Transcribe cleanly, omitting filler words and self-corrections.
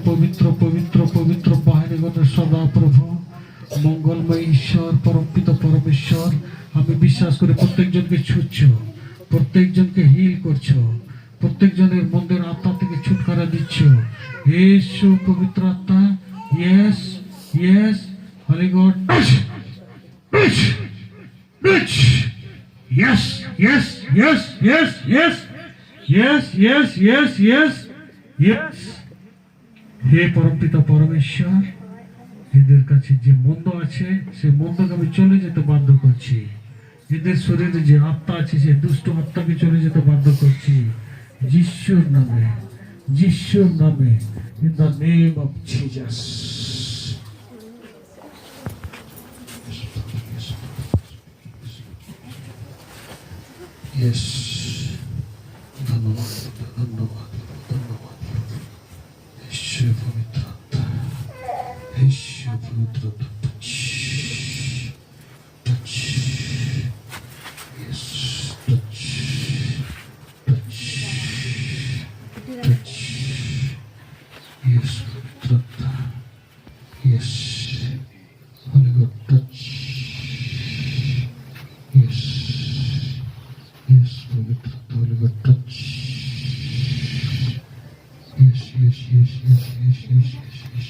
পবিত্র পবিত্র পবিত্র বাহিনীগণের সদা প্রভু মঙ্গলময় ঈশ্বর পরমপিত পরমেশ্বর, আমি বিশ্বাস করি প্রত্যেকজনকে ছুঁচ্ছ, প্রত্যেকজনকে হিল করছো, প্রত্যেকজনের মন্দির আত্মা থেকে ছুটকারা দিচ্ছ। యేసు পবিত্র আত্মা, yes yes holy god, yes yes yes yes yes yes yes yes yes yes। হে পরমপিতা পরমেশ্বর, এদের কাছে যে মন্দ আছে সে মন্দকে আমি চলে যেতে বাধ্য করছি। এদের শরীরে যে আত্মা আছে সে দুষ্ট আত্মাকে চলে যেতে বাধ্য করছি যিশুর নামে, যিশুর নামে, in the name of Jesus. Yes, ধন্যবাদ ধন্যবাদ ধন্যবাদ। ঈশ্বর পবিত্র আত্মা, ঈশ্বর পবিত্র আত্মা, touch touch, yes, touch touch touch, yes পবিত্র আত্মা, yes holy god, touch, yes yes পবিত্র আত্মা, holy god, touch, yes yes yes yes yes yes yes yes.